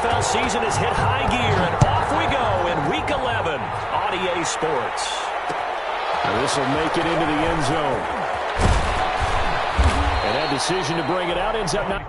DFL season has hit high gear, and off we go in Week 11 on EA Sports. This will make it into the end zone. And that decision to bring it out ends up not...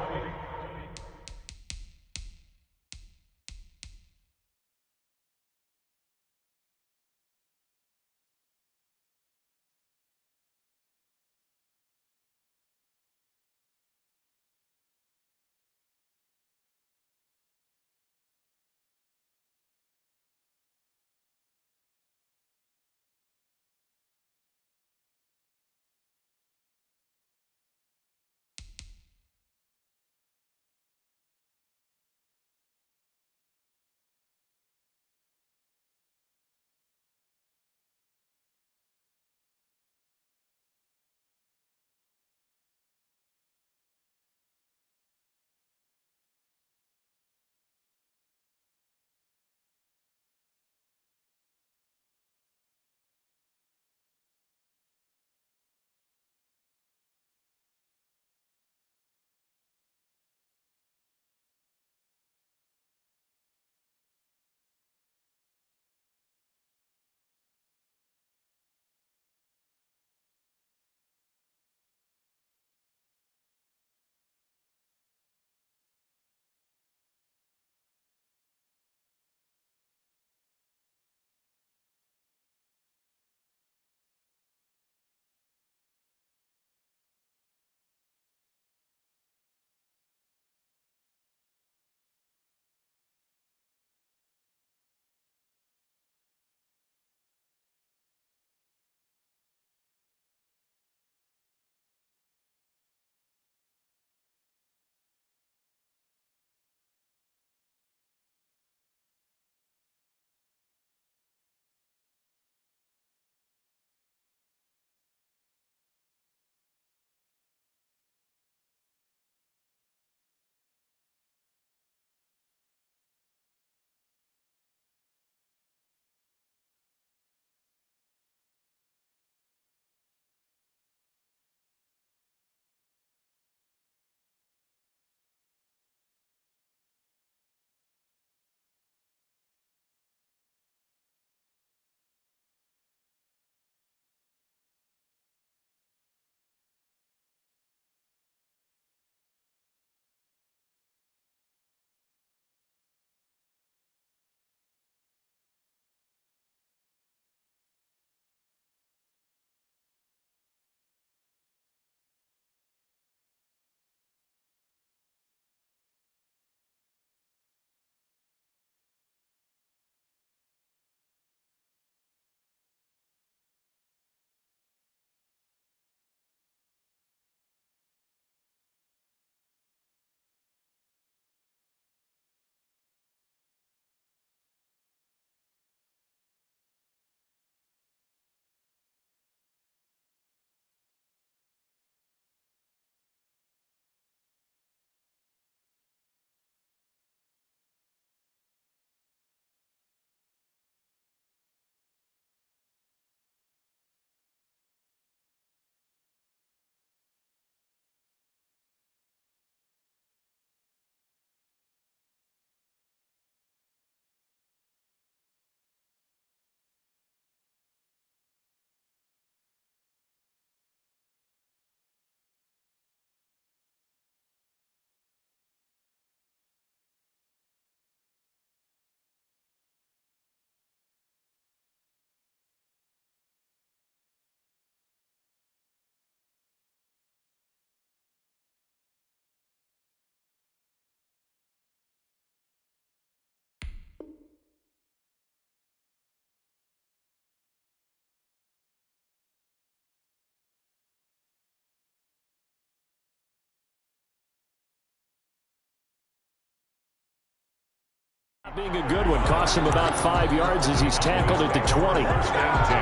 Being a good one, cost him about 5 yards as he's tackled at the 20. First and 10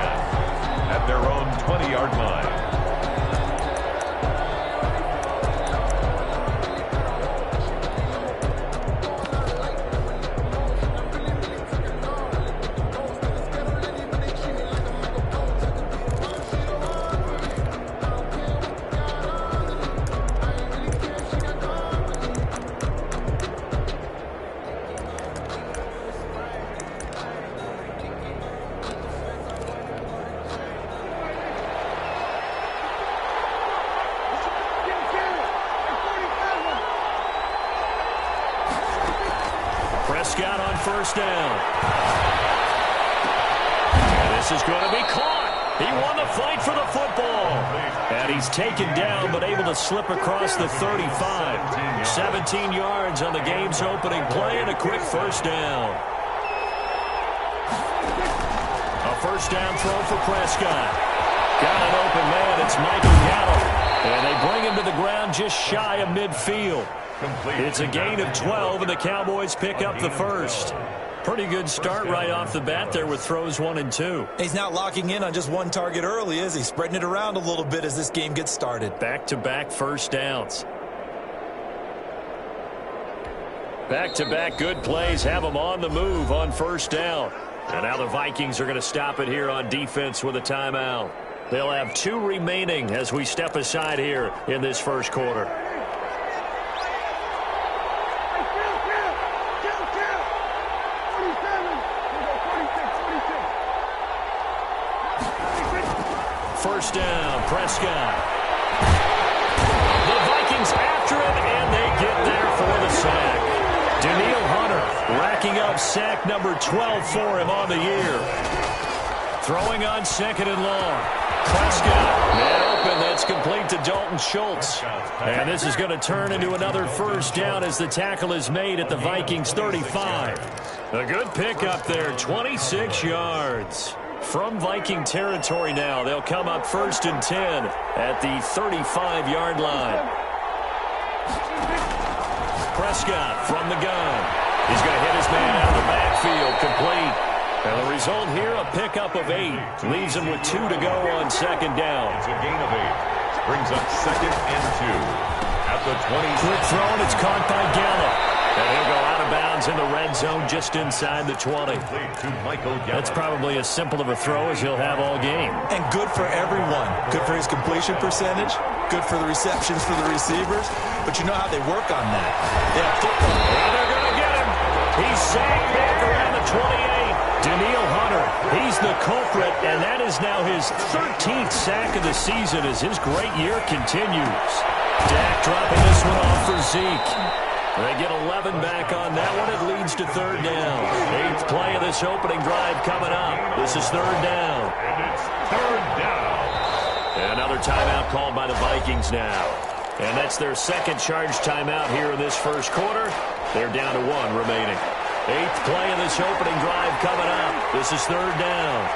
at their own 20-yard line. first down. And this is going to be caught. He won the fight for the football. And he's taken down but able to slip across the 35. 17 yards on the game's opening play and a quick first down. A first down throw for Prescott. Got an open man. It's Michael Gallup. And they bring him to the ground just shy of midfield. It's a gain of 12, and the Cowboys pick up the first. Pretty good start right off the bat there with throws 1 and 2. He's not locking in on just one target early, is he? Spreading it around a little bit as this game gets started. Back-to-back first downs. Back-to-back good plays have them on the move on first down. And now the Vikings are going to stop it here on defense with a timeout. They'll have 2 remaining as we step aside here in this first quarter. First down, Prescott. The Vikings after him, and they get there for the sack. Danielle Hunter racking up sack number 12 for him on the year. Throwing on second and long. Prescott, man open, that's complete to Dalton Schultz. And this is going to turn into another first down as the tackle is made at the Vikings 35. A good pickup there, 26 yards. From Viking territory now, they'll come up first and 10 at the 35-yard line. Prescott from the gun. He's going to hit his man out of the backfield, complete. And the result here, a pickup of 8. Leaves him with 2 to go on second down. It's a gain of 8. Brings up second and 2. At the 20. Quick throw, and it's caught by Gallup. And he'll go out of bounds in the red zone just inside the 20. That's probably as simple of a throw as he'll have all game. And good for everyone. Good for his completion percentage. Good for the receptions for the receivers. But you know how they work on that. They have football. And they're going to get him. He's sacked back around the 28. Danielle Hunter, he's the culprit, and that is now his 13th sack of the season as his great year continues. Dak dropping this one off for Zeke. They get 11 back on that one. It leads to third down. 8th play of this opening drive coming up. This is third down. And it's third down. And another timeout called by the Vikings now. And that's their second charge timeout here in this first quarter. They're down to 1 remaining. 8th play of this opening drive coming up. This is third down.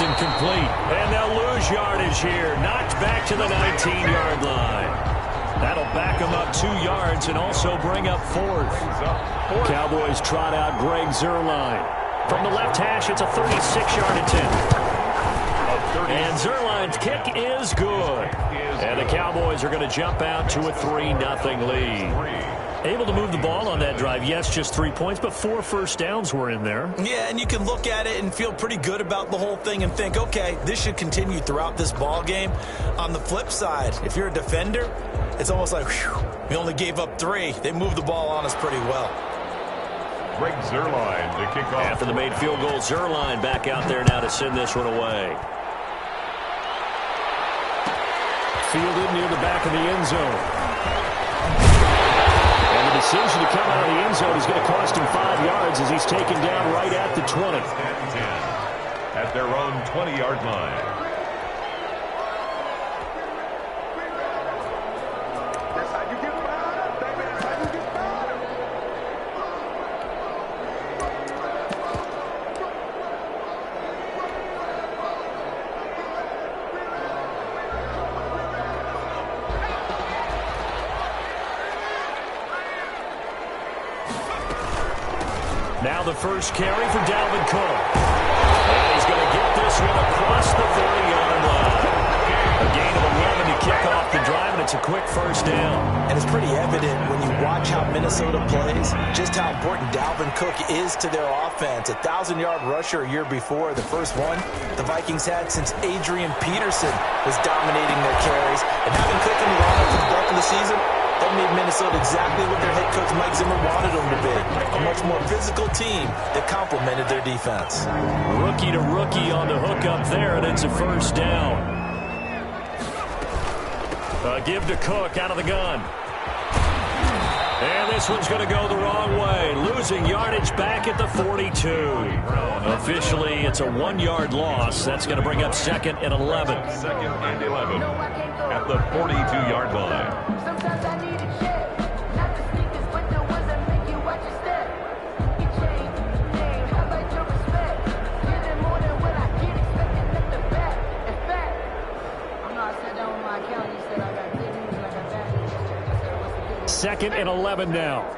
Incomplete. And they'll lose yardage here. Knocked back to the 19-yard line. That'll back them up 2 yards and also bring up 4th. Cowboys trot out Greg Zuerlein. From the left hash, it's a 36-yard attempt. And Zuerlein's kick is good. And the Cowboys are going to jump out to a 3-0 lead. Able to move the ball on that drive. Yes, just 3 points, but 4 first downs were in there. Yeah, and you can look at it and feel pretty good about the whole thing and think, okay, this should continue throughout this ball game. On the flip side, if you're a defender, it's almost like, whew, we only gave up 3. They moved the ball on us pretty well. Greg Zuerlein to kick off. After the made field goal, Zuerlein back out there now to send this one away. Fielded near the back of the end zone. Decision to come out of the end zone is going to cost him 5 yards as he's taken down right at the 20. At their own 20-yard line. Now the first carry for Dalvin Cook. And he's going to get this one across the 30-yard line. A gain of 11 to kick off the drive, and it's a quick first down. And it's pretty evident when you watch how Minnesota plays, just how important Dalvin Cook is to their offense. A 1,000-yard rusher a year before, the first one the Vikings had since Adrian Peterson was dominating their carries. And having Cook in the lineup for the bulk of the season, they're that made Minnesota exactly what their head coach Mike Zimmer wanted them to be. A much more physical team that complemented their defense. Rookie to rookie on the hookup there, and it's a first down. A give to Cook out of the gun. And this one's going to go the wrong way. Losing yardage back at the 42. Officially, it's a 1-yard loss. That's going to bring up 2nd and 11. 2nd and 11 at the 42-yard line. Sometimes I need a check. Not the sneakers, but the ones that make you watch your step. You change, name, how about your respect? Giving more than what I get, expecting at the back. In fact, I know I sat down with my accountant, he said I got good news and I got bad news. I said, what's the good news? 2nd and 11 now.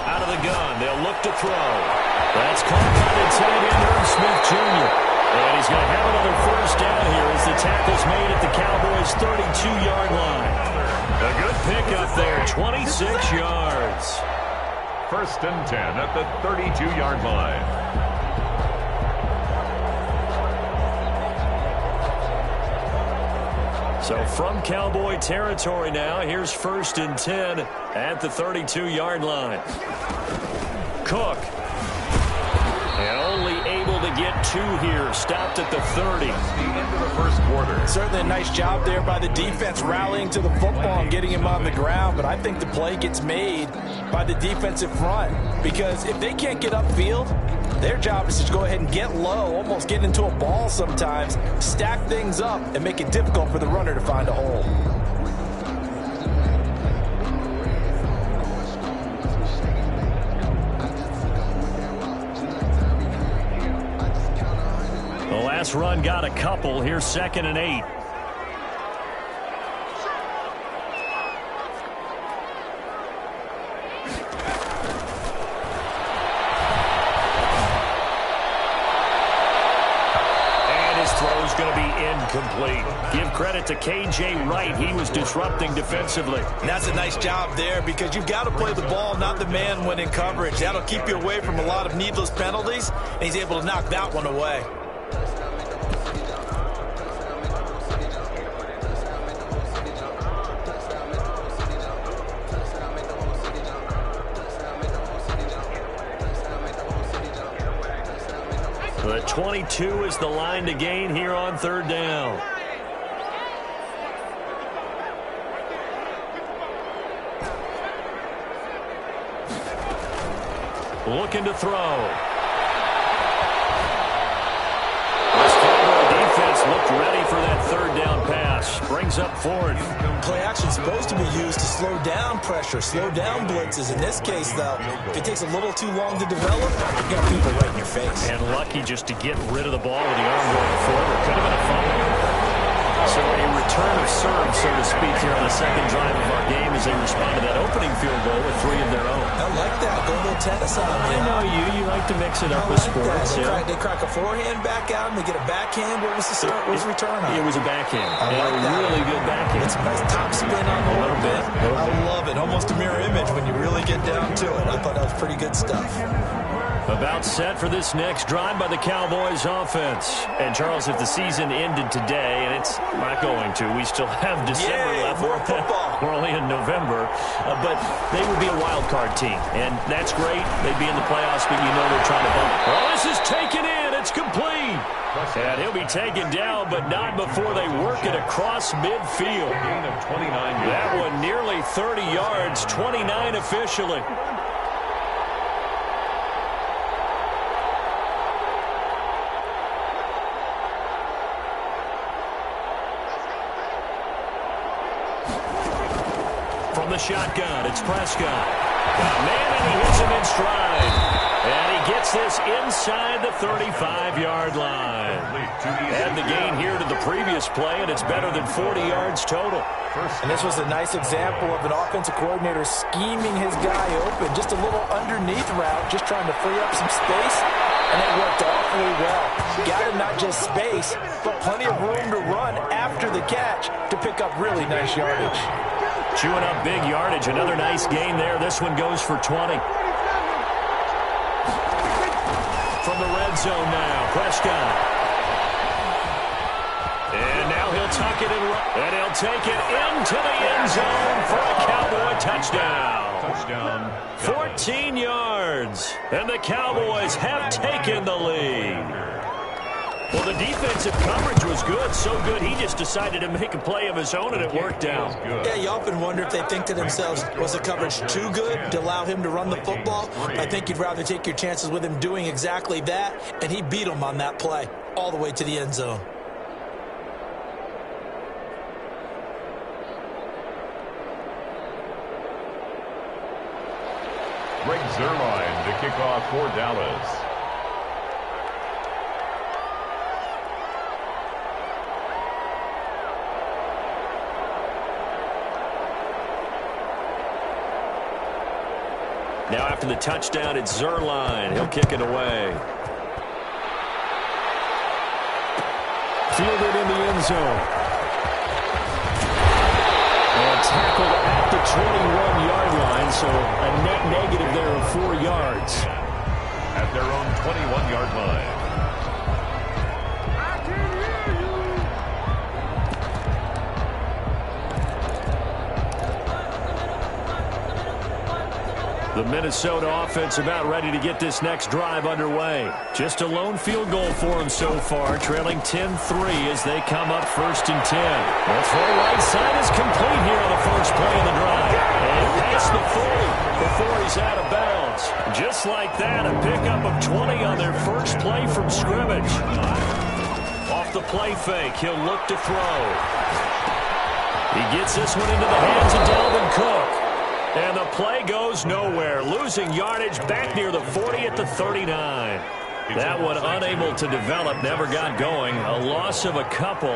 Out of the gun, they'll look to throw. That's caught by the tight end, Irv Smith Jr. And he's going to have another first down here as the tackle's made at the Cowboys' 32-yard line. A good pickup there, 26 yards. 1st and 10 at the 32-yard line. So from Cowboy territory now, here's 1st and 10 at the 32-yard line. Cook. And only able to get 2 here. Stopped at the 30. The end of the first quarter. Certainly a nice job there by the defense rallying to the football and getting him on the ground. But I think the play gets made by the defensive front. Because if they can't get upfield, their job is to go ahead and get low, almost get into a ball sometimes, stack things up, and make it difficult for the runner to find a hole. The last run got a couple. Here's 2nd and 8. Going to be incomplete. Give credit to K.J. Wright. He was disrupting defensively. And that's a nice job there because you've got to play the ball, not the man when in coverage. That'll keep you away from a lot of needless penalties, and he's able to knock that one away. The 22 is the line to gain here on 3rd down. Looking to throw. This Cowboy defense looked ready for that 3rd down pass. Brings up 4th. Play action is supposed to be used to slow down pressure, slow down blitzes. In this case, though, if it takes a little too long to develop, you got people right in your face. And lucky just to get rid of the ball with the arm going forward. Could have been a fumble. So a return of serve, so to speak, here on the 2nd drive of our game as they respond to that opening field goal with 3 of their own. I like that. Go a little tennis on me. I know you like to mix it up with sports. They crack a forehand back out and they get a backhand. What was the start? What was the return on? It was a backhand. I like that. Really good backhand. It's a nice top spin on a little bit. I love it. Almost a mirror image when you really get down to it. I thought that was pretty good stuff. About set for this next drive by the Cowboys offense. And, Charles, if the season ended today, and it's not going to, we still have December left. More football. We're only in November. But they would be a wild card team. And that's great. They'd be in the playoffs, but you know they're trying to bump. Oh, this is taken in. It's complete. And he'll be taken down, but not before they work it across midfield. Gain of 29 yards. That one nearly 30 yards, 29 officially. From the shotgun, it's Prescott. Man, and he hits him in stride. And he gets this inside the 35-yard line. And the gain here to the previous play, and it's better than 40 yards total. And this was a nice example of an offensive coordinator scheming his guy open. Just a little underneath route, just trying to free up some space. And it worked awfully well. Got him not just space, but plenty of room to run after the catch to pick up really nice yardage. Chewing up big yardage. Another nice gain there. This one goes for 20. zone now. Prescott. And now he'll tuck it and he'll take it into the end zone for a Cowboy touchdown. Touchdown. 14 yards. And the Cowboys have taken the lead. Well, the defensive coverage was good, so good he just decided to make a play of his own, and it worked out. Yeah, you often wonder if they think to themselves, was the coverage too good to allow him to run the football? I think you'd rather take your chances with him doing exactly that, and he beat him on that play all the way to the end zone. Greg Zuerlein to kick off for Dallas. Now after the touchdown, it's Zuerlein. He'll kick it away. Fielded in the end zone. And tackled at the 21-yard line, so a net negative there of 4 yards. At their own 21-yard line. The Minnesota offense about ready to get this next drive underway. Just a lone field goal for them so far, trailing 10-3 as they come up 1st and 10. The throw right side is complete here on the first play of the drive. And past the 40 before he's out of bounds. Just like that, a pickup of 20 on their first play from scrimmage. Off the play fake, he'll look to throw. He gets this one into the hands of Dalvin Cook. And the play goes nowhere, losing yardage back near the 40 at the 39. That one unable to develop, never got going. A loss of a couple,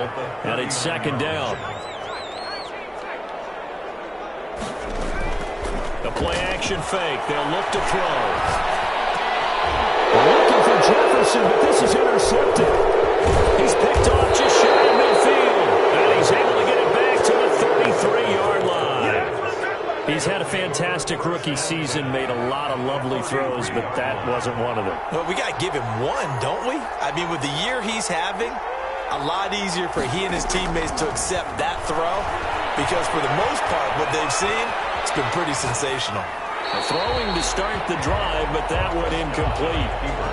and it's 2nd down. The play action fake, they'll look to throw. Looking for Jefferson, but this is intercepted. He's picked off just shy of midfield, and he's able to get it back to the 33-yard line. He's had a fantastic rookie season, made a lot of lovely throws, but that wasn't one of them. Well, we got to give him one, don't we? I mean, with the year he's having, a lot easier for he and his teammates to accept that throw because for the most part, what they've seen, it's been pretty sensational. Throwing to start the drive, but that one incomplete.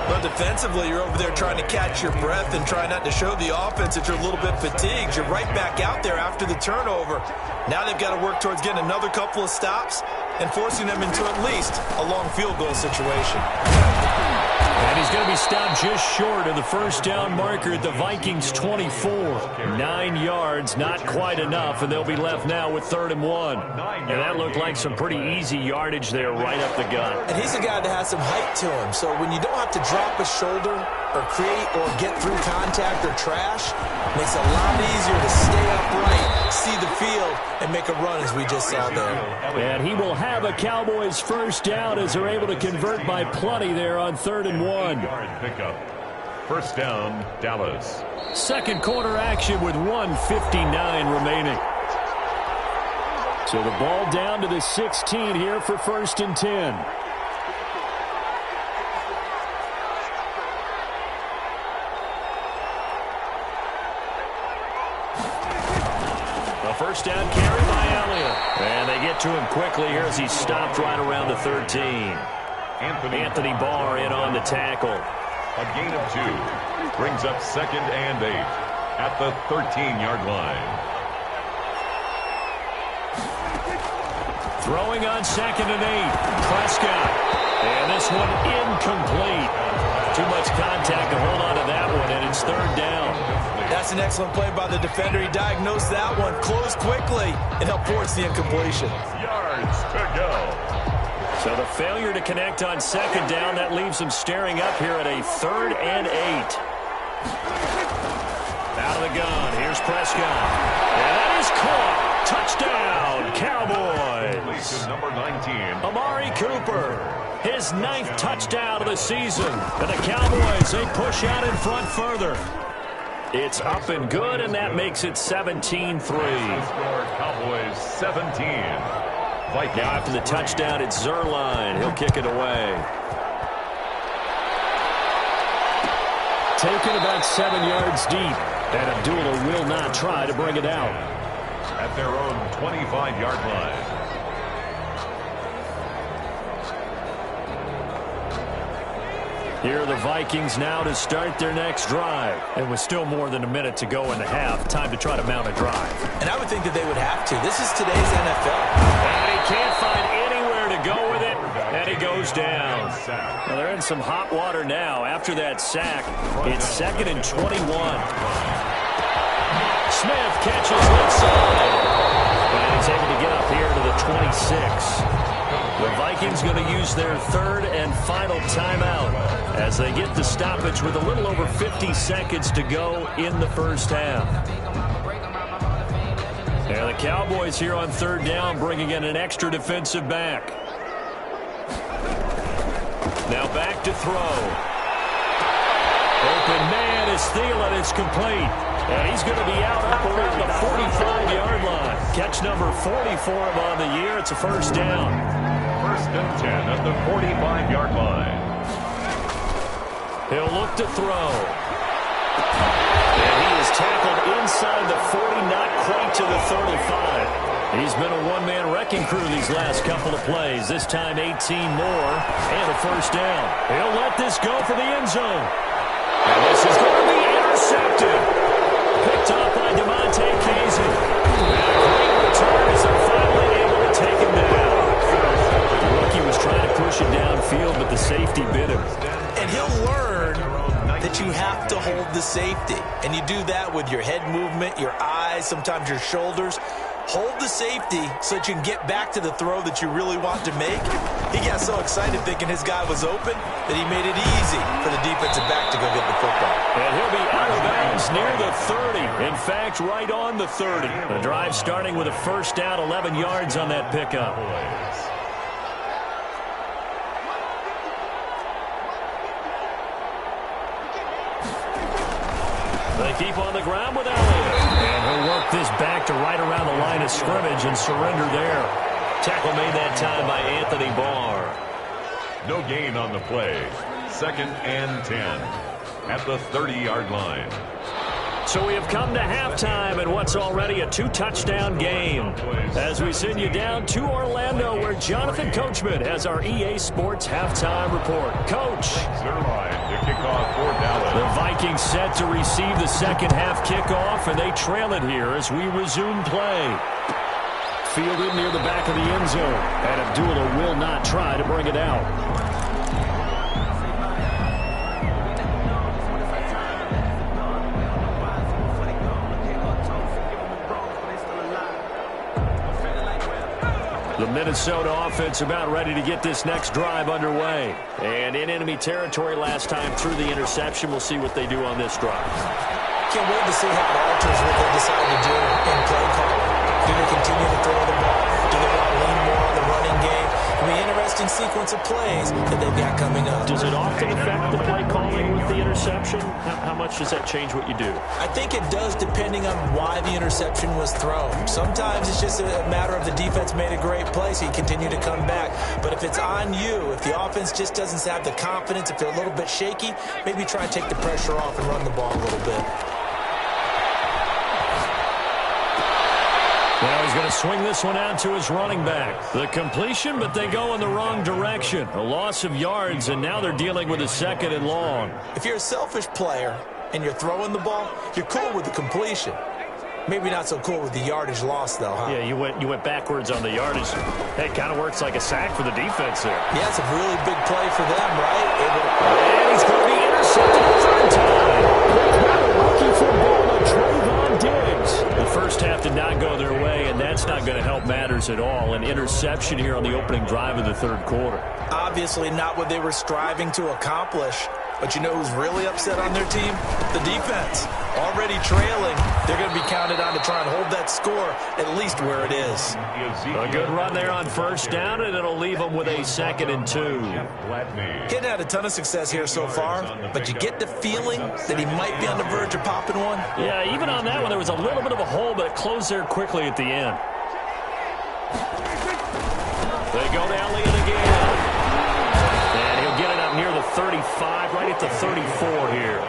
But defensively, you're over there trying to catch your breath and try not to show the offense that you're a little bit fatigued. You're right back out there after the turnover. Now they've got to work towards getting another couple of stops and forcing them into at least a long field goal situation. And he's going to be stopped just short of the first down marker at the Vikings' 24. 9 yards, not quite enough, and they'll be left now with 3rd and 1. And that looked like some pretty easy yardage there right up the gut. And he's a guy that has some height to him, so when you don't have to drop a shoulder or create or get through contact or trash, it makes it a lot easier to stay upright, see the field, and make a run as we just saw there. And he will have a Cowboys first down as they're able to convert by plenty there on 3rd and 1. Pickup. First down, Dallas. Second quarter action with 1:59 remaining. So the ball down to the 16 here for 1st and 10. The first down carry by Elliott. And they get to him quickly here as he's stopped right around the 13. Anthony Barr in on the tackle. A gain of 2. Brings up 2nd and 8 at the 13-yard line. Throwing on 2nd and 8. Prescott. And this one incomplete. Too much contact to hold on to that one, and it's 3rd down. That's an excellent play by the defender. He diagnosed that one, closed quickly, and helped force the incompletion. Yards to go. So the failure to connect on 2nd down, that leaves them staring up here at a 3rd and 8. Out of the gun, here's Prescott. And that is caught. Touchdown, Cowboys. Number 19. Amari Cooper, his 9th touchdown of the season. And the Cowboys, they push out in front further. It's up and good, and that makes it 17-3. Cowboys 17. Vikings. Now after the touchdown, it's Zuerlein. He'll kick it away. Taken about 7 yards deep. And Abdullah will not try to bring it out. At their own 25-yard line. Here are the Vikings now to start their next drive. And with still more than a minute to go in the half, time to try to mount a drive. And I would think that they would have to. This is today's NFL. And he can't find anywhere to go with it. And he goes down. Well, they're in some hot water now. After that sack, it's 2nd and 21. Smith catches left side. And he's able to get up here to the 26. The Vikings going to use their 3rd and final timeout as they get the stoppage with a little over 50 seconds to go in the first half. And the Cowboys here on 3rd down bringing in an extra defensive back. Now back to throw. Open man is Thielen. It's complete. And he's going to be out up around the 45-yard line. Catch number 40 for him on the year. It's a first down. 1st and 10 at the 45-yard line. He'll look to throw. And he is tackled inside the 40, not quite to the 35. He's been a one-man wrecking crew these last couple of plays. This time 18 more and a first down. He'll let this go for the end zone. And this is going to be intercepted. Picked off by DeMonte Casey. And a great return as they're finally able to take him down. The rookie was trying to push it downfield, but the safety bit him. And he'll learn that you have to hold the safety. And you do that with your head movement, your eyes, sometimes your shoulders. Hold the safety so that you can get back to the throw that you really want to make. He got so excited thinking his guy was open that he made it easy for the defensive back to go get the football. And he'll be out of bounds near the 30. In fact, right on the 30. The drive starting with a first down, 11 yards on that pickup. They keep on the ground with Elliott. And he'll work this back to right around the line of scrimmage and surrender there. Tackle made that time by Anthony Barr. No gain on the play. 2nd and 10 at the 30-yard line. So we have come to halftime in what's already a 2-touchdown game. As we send you down to Orlando, where Jonathan Coachman has our EA Sports halftime report. Coach. Their line to kick off for Dallas. The Vikings set to receive the second half kickoff, and they trail it here as we resume play. Fielded near the back of the end zone, and Abdullah will not try to bring it out. The Minnesota offense about ready to get this next drive underway. And in enemy territory last time through the interception. We'll see what they do on this drive. Can't wait to see how it alters what they decide to do in play calling. Do they continue to throw the ball? Do they want to lean more on the running game? I mean, interesting sequence of plays that they've got coming up. Does it often affect the play calling with the interception? How much does that change what you do? I think it does, depending on why the interception was thrown. Sometimes it's just a matter of the defense made a great play, so you continue to come back. But if it's on you, if the offense just doesn't have the confidence, if they're a little bit shaky, maybe try and take the pressure off and run the ball a little bit. Now he's going to swing this one out to his running back. The completion, but they go in the wrong direction. A loss of yards, and now they're dealing with a 2nd and long. If you're a selfish player and you're throwing the ball, you're cool with the completion. Maybe not so cool with the yardage loss, though, huh? Yeah, you went backwards on the yardage. Hey, it kind of works like a sack for the defense there. Yeah, it's a really big play for them, right? And he's going to be intercepted the 3rd time. What a rookie football by Trayvon Diggs. The first half did not go their way, and that's not going to help matters at all. An interception here on the opening drive of the 3rd quarter. Obviously not what they were striving to accomplish. But you know who's really upset on their team? The defense. Already trailing. They're going to be counted on to try and hold that score at least where it is. A good run there on first down, and it'll leave them with a 2nd and 2. Getting had a ton of success here so far, but you get the feeling that he might be on the verge of popping one. Yeah, even on that one, there was a little bit of a hole, but it closed there quickly at the end. They go to Elliott again. And he'll get it up near the 35, right at the 34 here.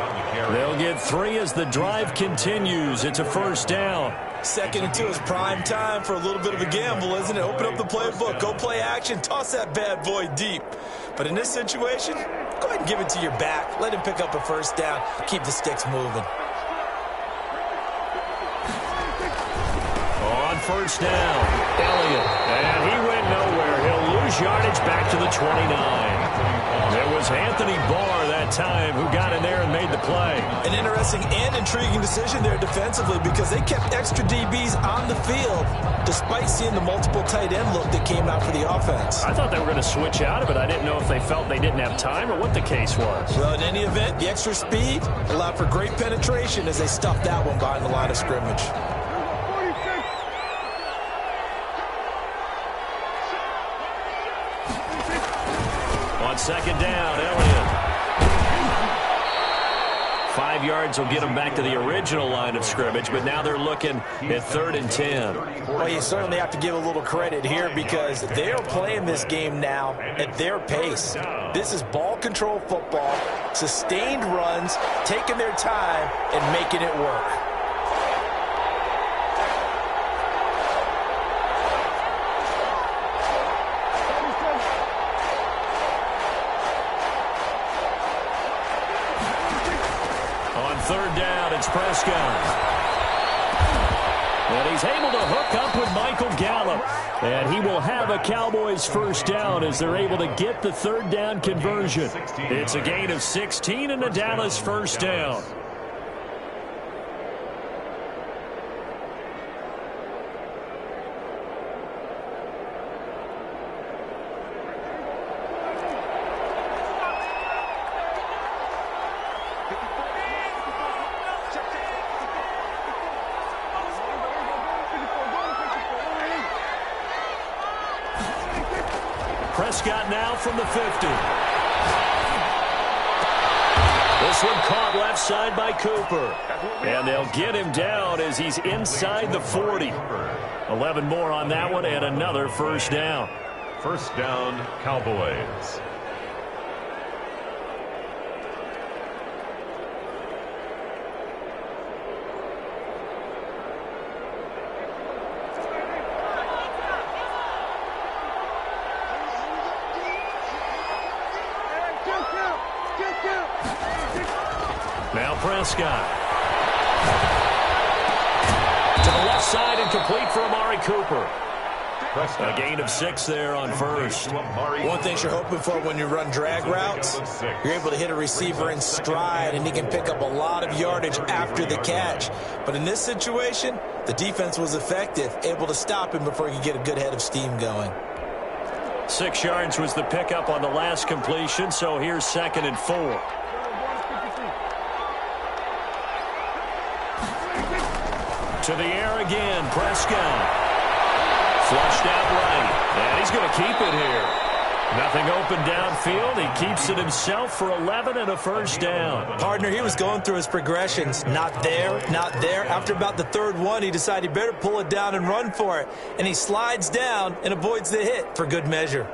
and 3 as the drive continues. It's a first down. 2nd and 2 is prime time for a little bit of a gamble, isn't it? Open up the playbook, go play action, toss that bad boy deep. But in this situation, go ahead and give it to your back. Let him pick up a first down. Keep the sticks moving. On first down, Elliott. And he went nowhere. He'll lose yardage back to the 29. It was Anthony Barr that time who got in there and made the play. An interesting and intriguing decision there defensively because they kept extra DBs on the field despite seeing the multiple tight end look that came out for the offense. I thought they were going to switch out of it. I didn't know if they felt they didn't have time or what the case was. Well, in any event, the extra speed allowed for great penetration as they stuffed that one behind the line of scrimmage. On 2nd down, Elliott. 5 yards will get them back to the original line of scrimmage, but now they're looking at 3rd and 10. Well, you certainly have to give a little credit here because they are playing this game now at their pace. This is ball control football, sustained runs, taking their time and making it work. On 3rd down, it's Prescott. And he's able to hook up with Michael Gallup. And he will have a Cowboys first down as they're able to get the 3rd down conversion. It's a gain of 16 and a Dallas first down. Prescott now from the 50. This one caught left side by Cooper. And they'll get him down as he's inside the 40. 11 more on that one and another first down. First down, Cowboys. Now Prescott. To the left side and complete for Amari Cooper. A gain of 6 there on first. One thing you're hoping for when you run drag routes, you're able to hit a receiver in stride and he can pick up a lot of yardage after the catch. But in this situation, the defense was effective, able to stop him before he could get a good head of steam going. 6 yards was the pickup on the last completion, so here's 2nd and 4. To the air again, Prescott. Flushed out right, and he's going to keep it here. Nothing open downfield. He keeps it himself for 11 and a first down. Partner, he was going through his progressions. Not there, not there. After about the 3rd one, he decided he better pull it down and run for it. And he slides down and avoids the hit for good measure.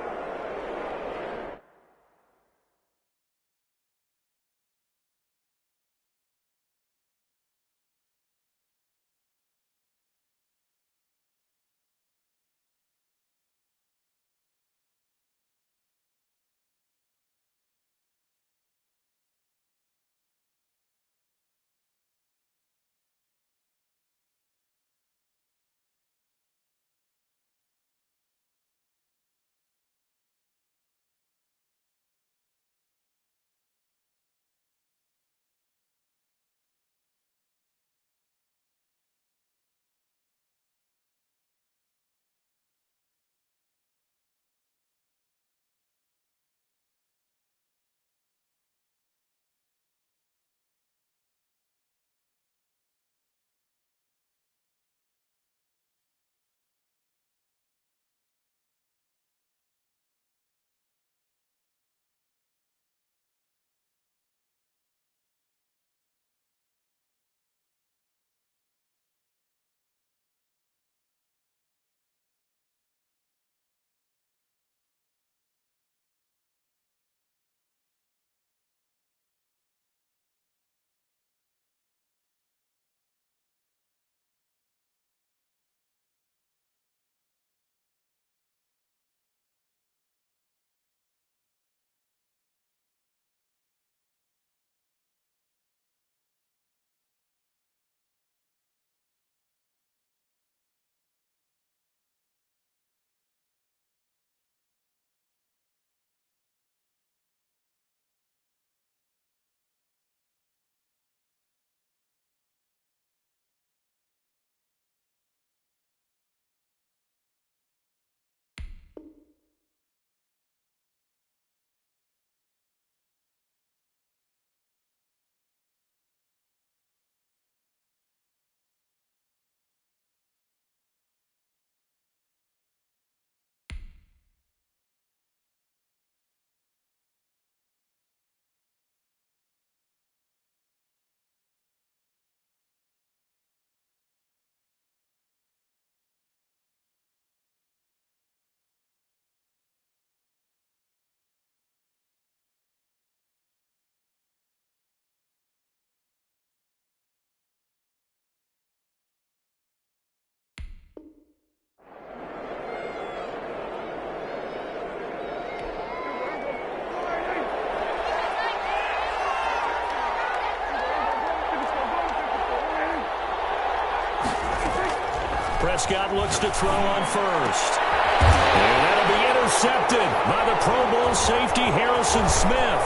Prescott looks to throw on first. And that'll be intercepted by the Pro Bowl safety Harrison Smith.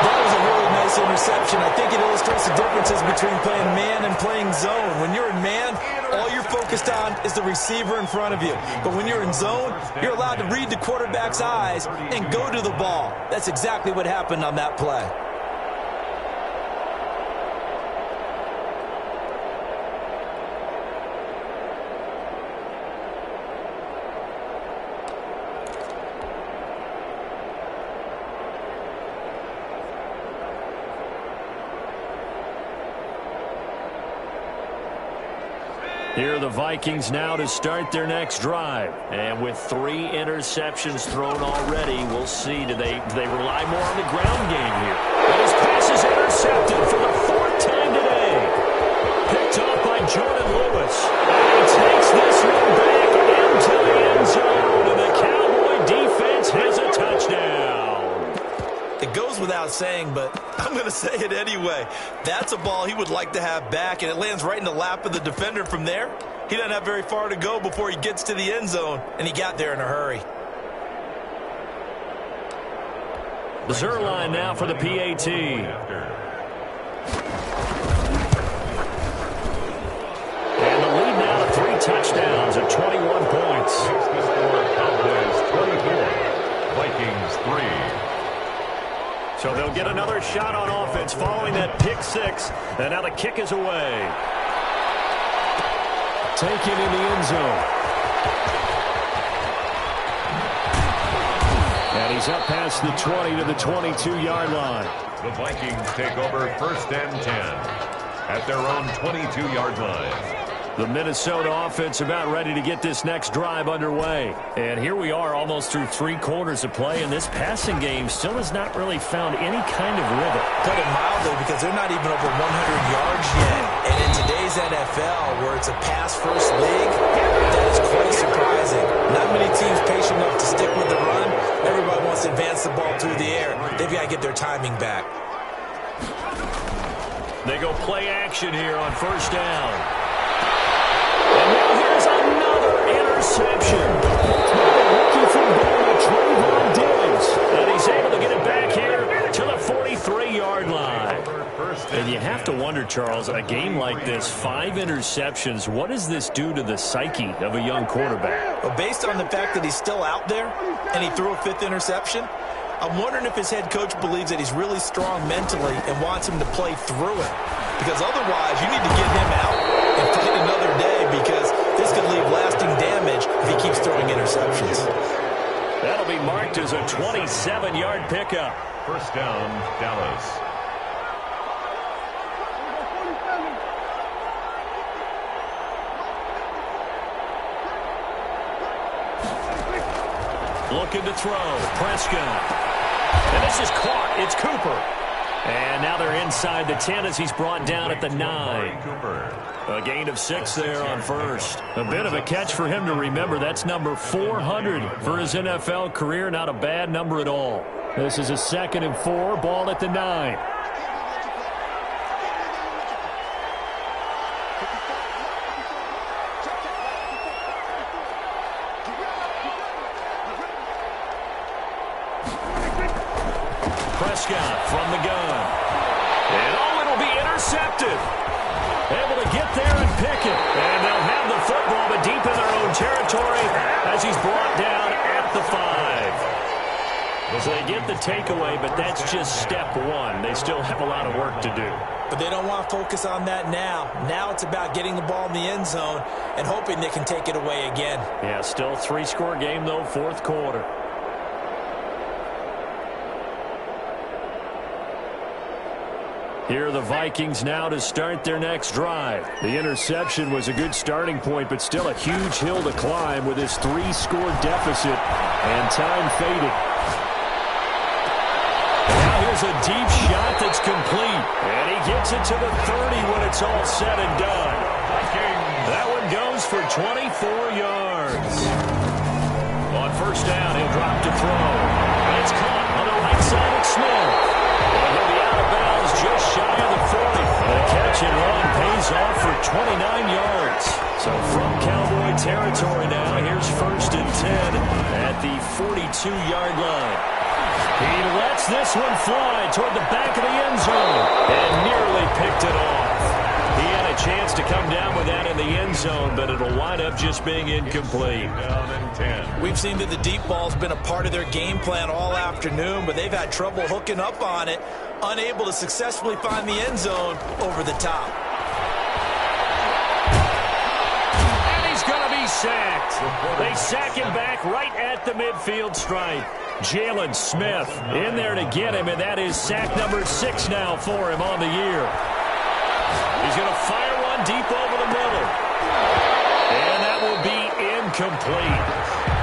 That was a really nice interception. I think it illustrates the differences between playing man and playing zone. When you're in man, all you're focused on is the receiver in front of you. But when you're in zone, you're allowed to read the quarterback's eyes and go to the ball. That's exactly what happened on that play. Here are the Vikings now to start their next drive. And with 3 interceptions thrown already, we'll see. Do they rely more on the ground game here? And his pass is intercepted for the 4th time today. Picked off by Jordan Lewis. And he takes this one back into the end zone. And the Cowboy defense has a touchdown. It goes without saying, but I'm going to say it anyway. That's a ball he would like to have back, and it lands right in the lap of the defender from there. He doesn't have very far to go before he gets to the end zone, and he got there in a hurry. The Zerline now for the PAT. And the lead now to 3 touchdowns at 21 points. Makes the score Cowboys 24, Vikings 3. So they'll get another shot on offense following that pick 6. And now the kick is away. Taken in the end zone. And he's up past the 20 to the 22-yard line. The Vikings take over 1st and 10 at their own 22-yard line. The Minnesota offense about ready to get this next drive underway. And here we are almost through 3 quarters of play, and this passing game still has not really found any kind of rhythm. Put it mildly, because they're not even over 100 yards yet. And in today's NFL, where it's a pass-first league, that is quite surprising. Not many teams patient enough to stick with the run. Everybody wants to advance the ball through the air. They've got to get their timing back. They go play action here on 1st down. And now here's another interception. Rookie from Bama, Trayvon Diggs. And he's able to get it back here to the 43-yard line. And you have to wonder, Charles, a game like this, 5 interceptions, what does this do to the psyche of a young quarterback? Well, based on the fact that he's still out there and he threw a 5th interception, I'm wondering if his head coach believes that he's really strong mentally and wants him to play through it. Because otherwise, you need to get him out and fight another day, because this could leave lasting damage if he keeps throwing interceptions. That'll be marked as a 27-yard pickup. 1st down, Dallas. Looking to throw. Prescott. And this is caught. It's Cooper. And now they're inside the 10 as he's brought down at the 9. A gain of 6 there on 1st. A bit of a catch for him to remember. That's number 400 for his NFL career. Not a bad number at all. This is a 2nd and 4. Ball at the 9. Prescott from the gun. And it'll be intercepted. Able to get there and pick it. And they'll have the football, but deep in their own territory as he's brought down at the 5. So they get the takeaway, but that's just step 1. They still have a lot of work to do. But they don't want to focus on that now. Now it's about getting the ball in the end zone and hoping they can take it away again. Yeah, still 3-score game, though, 4th quarter. Here are the Vikings now to start their next drive. The interception was a good starting point, but still a huge hill to climb with his 3-score deficit and time fading. And now here's a deep shot that's complete. And he gets it to the 30 when it's all said and done. That one goes for 24 yards. On 1st down, he'll drop to throw. And it's caught on the right side of Smith. And he'll be out of bounds just shy of the 40. The catch and run pays territory now. Here's 1st and 10 at the 42-yard line. He lets this one fly toward the back of the end zone and nearly picked it off. He had a chance to come down with that in the end zone, but it'll wind up just being incomplete. Down and 10. We've seen that the deep ball's been a part of their game plan all afternoon, but they've had trouble hooking up on it, unable to successfully find the end zone over the top. And he's going to be sacked. They sack him back right at the midfield stripe. Jalen Smith in there to get him, and that is sack number 6 now for him on the year. He's going to fire one deep over the middle. And that will be incomplete.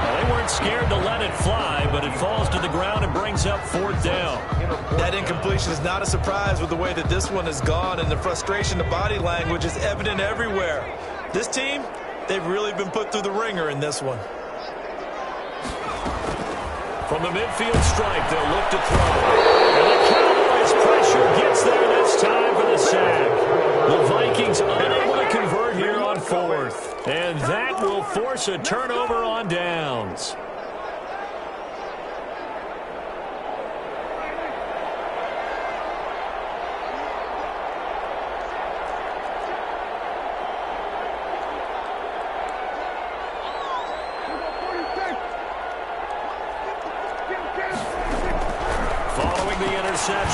Well, they weren't scared to let it fly, but it falls to the ground and brings up 4th down. That incompletion is not a surprise with the way that this one has gone, and the frustration, the body language is evident everywhere. This team, they've really been put through the ringer in this one. From the midfield stripe, they'll look to throw. And the Cowboys' pressure gets there, and it's time for the sack. The Vikings unable to convert here on 4th. And that will force a turnover on downs.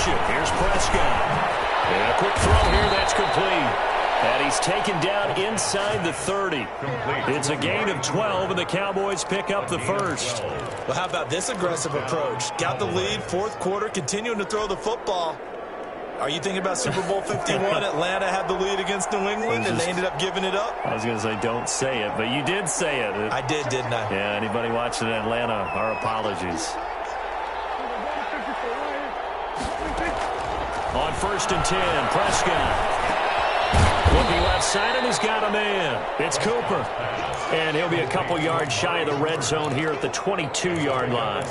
Here's Prescott. And a quick throw here, that's complete. And he's taken down inside the 30. It's a gain of 12, and the Cowboys pick up the first. Well, how about this aggressive approach? Got the lead, 4th quarter, continuing to throw the football. Are you thinking about Super Bowl 51? Atlanta had the lead against New England, and they ended up giving it up? I was going to say, don't say it, but you did say it. I did, didn't I? Yeah, anybody watching Atlanta, our apologies. On 1st and 10, Prescott. Looking left side, and he's got a man. It's Cooper. And he'll be a couple yards shy of the red zone here at the 22-yard line.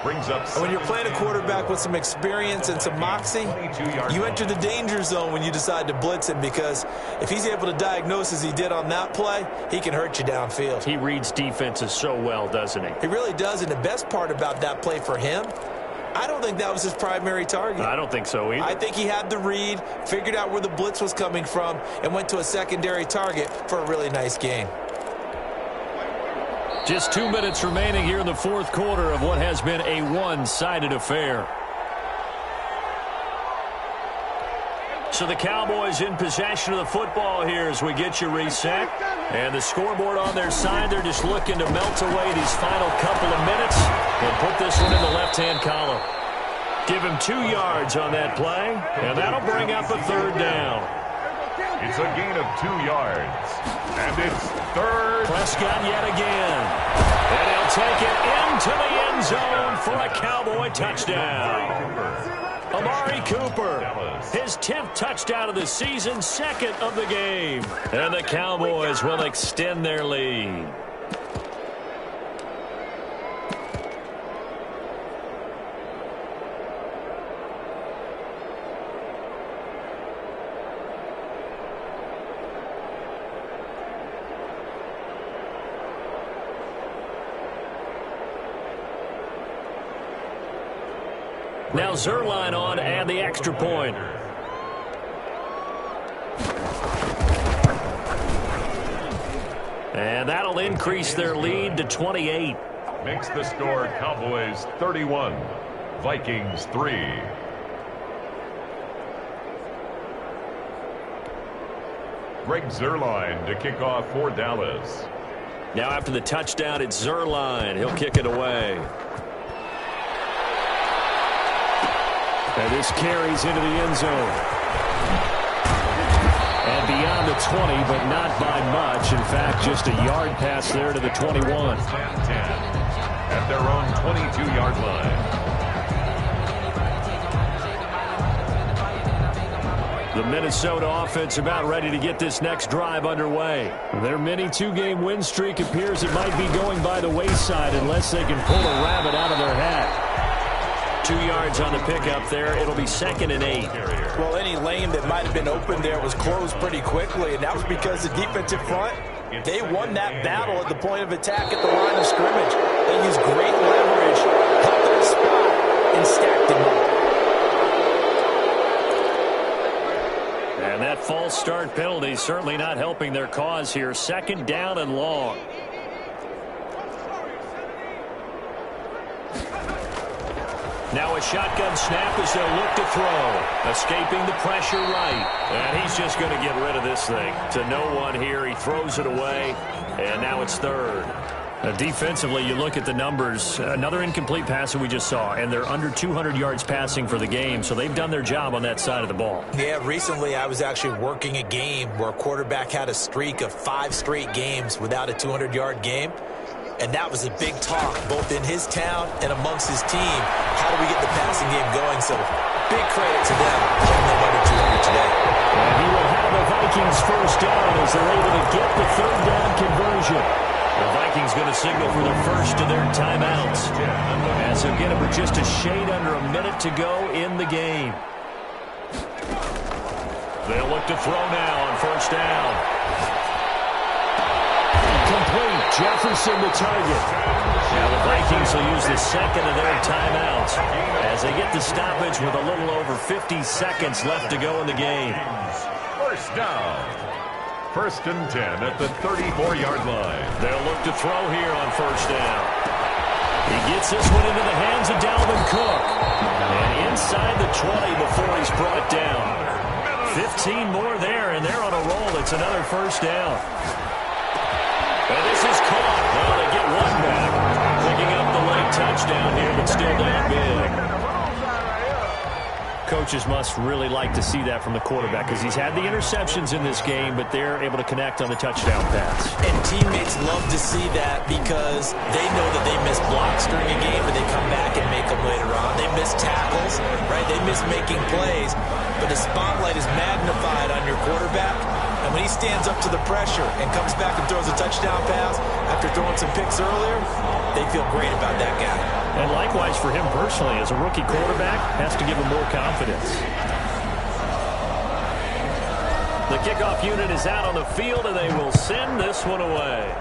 Brings up. When you're playing a quarterback with some experience and some moxie, you enter the danger zone when you decide to blitz him, because if he's able to diagnose as he did on that play, he can hurt you downfield. He reads defenses so well, doesn't he? He really does, and the best part about that play for him, I don't think that was his primary target. I don't think so either. I think he had the read, figured out where the blitz was coming from, and went to a secondary target for a really nice gain. Just 2 minutes remaining here in the 4th quarter of what has been a one-sided affair. So the Cowboys in possession of the football here as we get you reset. And the scoreboard on their side, they're just looking to melt away these final couple of minutes and put this one in the left-hand column. Give him 2 yards on that play, and that'll bring up a 3rd down. It's a gain of 2 yards. And it's 3rd. Prescott yet again. And he'll take it into the end zone for a Cowboy touchdown. Amari Cooper, his 10th touchdown of the season, 2nd of the game. And the Cowboys will extend their lead. Now Zerline on and the extra point. And that'll increase their lead to 28. Makes the score Cowboys 31, Vikings 3. Greg Zerline to kick off for Dallas. Now after the touchdown, it's Zerline. He'll kick it away. And this carries into the end zone. And beyond the 20, but not by much. In fact, just a yard pass there to the 21. 10 at their own 22-yard line. The Minnesota offense about ready to get this next drive underway. Their mini 2-game win streak appears it might be going by the wayside unless they can pull a rabbit out of their hat. 2 yards on the pickup there. It'll be 2nd and 8. Well, any lane that might have been open there was closed pretty quickly, and that was because the defensive front They won that battle at the point of attack at the line of scrimmage. They used great leverage, held their spot, and stacked him up. And that false start penalty certainly not helping their cause here. 2nd down and long. Now a shotgun snap as they'll look to throw. Escaping the pressure right. And he's just going to get rid of this thing. To no one here. He throws it away. And now it's 3rd. Defensively, you look at the numbers. Another incomplete pass that we just saw. And they're under 200 yards passing for the game. So they've done their job on that side of the ball. Yeah, recently I was actually working a game where a quarterback had a streak of 5 straight games without a 200-yard game. And that was a big talk, both in his town and amongst his team. How do we get the passing game going? So big credit to them holding them under 200 today. And he will have the Vikings first down as they're able to get the 3rd down conversion. The Vikings going to signal for the first of their timeouts. As they'll get it with just a shade under a minute to go in the game. They'll look to throw now on 1st down. Complete. Jefferson the target. Now the Vikings will use the 2nd of their timeouts as they get the stoppage with a little over 50 seconds left to go in the game. First down. 1st and 10 at the 34-yard line. They'll look to throw here on 1st down. He gets this one into the hands of Dalvin Cook. And inside the 20 before he's brought down. 15 more there, and they're on a roll. It's another 1st down. And this is caught. Well, they get one back. Picking up the late touchdown here, but still down big. Coaches must really like to see that from the quarterback because he's had the interceptions in this game, but they're able to connect on the touchdown pass. And teammates love to see that because they know that they miss blocks during a game, but they come back and make them later on. They miss tackles, right? They miss making plays, but the spotlight is magnified on your quarterback. And when he stands up to the pressure and comes back and throws a touchdown pass after throwing some picks earlier, they feel great about that guy. And likewise for him personally, as a rookie quarterback, has to give him more confidence. The kickoff unit is out on the field, and they will send this one away.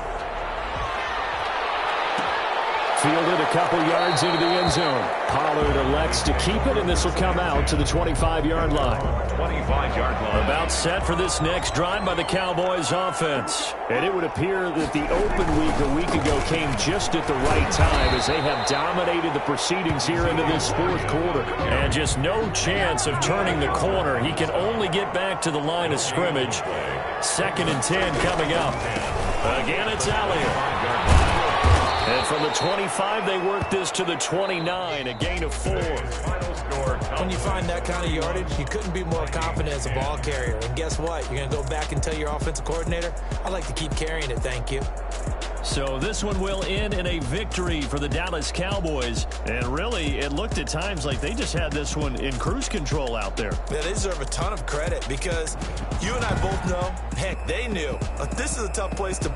Fielded a couple yards into the end zone. Pollard elects to keep it, and this will come out to the 25-yard line. 25-yard line. About set for this next drive by the Cowboys offense. And it would appear that the open week a week ago came just at the right time as they have dominated the proceedings here into this 4th quarter. And just no chance of turning the corner. He can only get back to the line of scrimmage. 2nd and 10 coming up. Again, it's Elliott. And from the 25, they work this to the 29, a gain of 4. When you find that kind of yardage, you couldn't be more confident as a ball carrier. And guess what? You're going to go back and tell your offensive coordinator, I'd like to keep carrying it, thank you. So this one will end in a victory for the Dallas Cowboys. And really, it looked at times like they just had this one in cruise control out there. Yeah, they deserve a ton of credit because you and I both know, heck, they knew. This is a tough place to